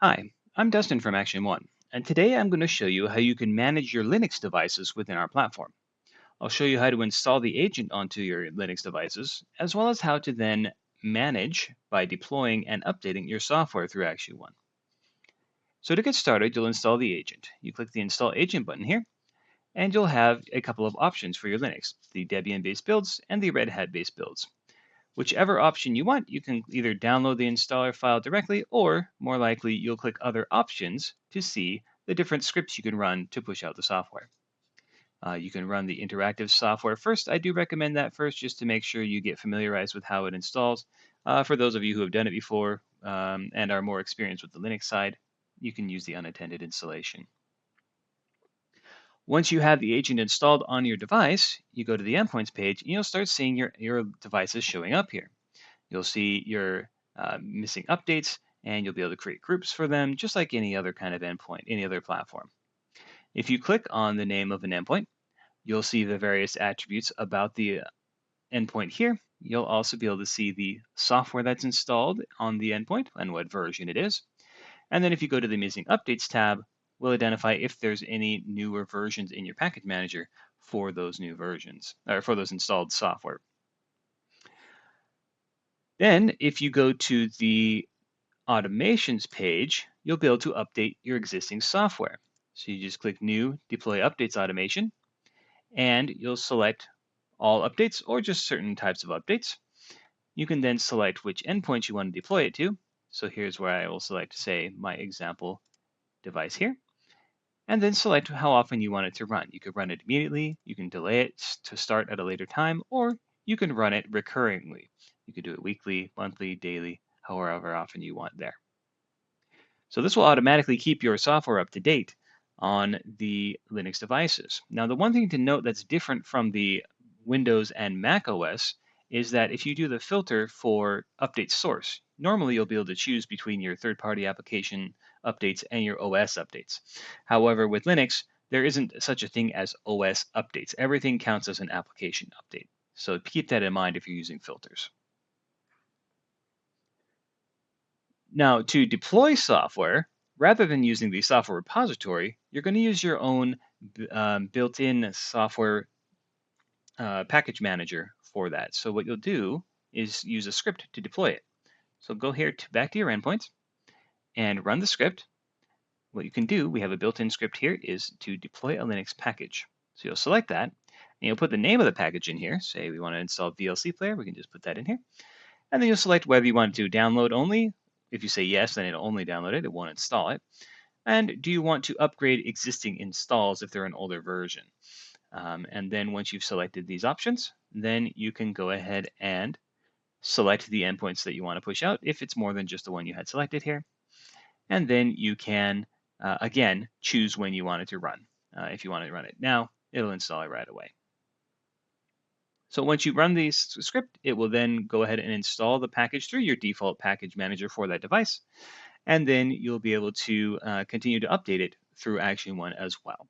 Hi, I'm Dustin from Action1, and today I'm going to show you how you can manage your Linux devices within our platform. I'll show you how to install the agent onto your Linux devices, as well as how to then manage by deploying and updating your software through Action1. So to get started, you'll install the agent. You click the Install Agent button here, and you'll have a couple of options for your Linux, the Debian-based builds and the Red Hat-based builds. Whichever option you want, you can either download the installer file directly, or more likely, you'll click other options to see the different scripts you can run to push out the software. You can run the interactive software first. I do recommend that first just to make sure you get familiarized with how it installs. For those of you who have done it before and are more experienced with the Linux side, you can use the unattended installation. Once you have the agent installed on your device, you go to the endpoints page and you'll start seeing your devices showing up here. You'll see your missing updates, and you'll be able to create groups for them, just like any other kind of endpoint, any other platform. If you click on the name of an endpoint, you'll see the various attributes about the endpoint here. You'll also be able to see the software that's installed on the endpoint and what version it is. And then if you go to the Missing Updates tab, we'll identify if there's any newer versions in your package manager for those new versions, or for those installed software. Then, if you go to the automations page, you'll be able to update your existing software. So you just click New Deploy Updates Automation, and you'll select all updates or just certain types of updates. You can then select which endpoints you want to deploy it to. So here's where I will select, say, my example device here, and then select how often you want it to run. You could run it immediately, you can delay it to start at a later time, or you can run it recurringly. You could do it weekly, monthly, daily, however often you want there. So this will automatically keep your software up to date on the Linux devices. Now, the one thing to note that's different from the Windows and Mac OS is that if you do the filter for update source, normally you'll be able to choose between your third-party application updates and your OS updates. However, with Linux, there isn't such a thing as OS updates. Everything counts as an application update. So keep that in mind if you're using filters. Now, to deploy software, rather than using the software repository, you're going to use your own built-in software package manager for that. So what you'll do is use a script to deploy it. So go here back to your endpoints and run the script. What you can do, we have a built-in script here, is to deploy a Linux package. So you'll select that, and you'll put the name of the package in here. Say we want to install VLC Player, we can just put that in here. And then you'll select whether you want to download only. If you say yes, then it'll only download it, it won't install it. And do you want to upgrade existing installs if they're an older version? And then once you've selected these options, then you can go ahead and select the endpoints that you want to push out if it's more than just the one you had selected here. And then you can, again, choose when you want it to run. If you want to run it now, it'll install it right away. So once you run the script, it will then go ahead and install the package through your default package manager for that device. And then you'll be able to continue to update it through Action1 as well.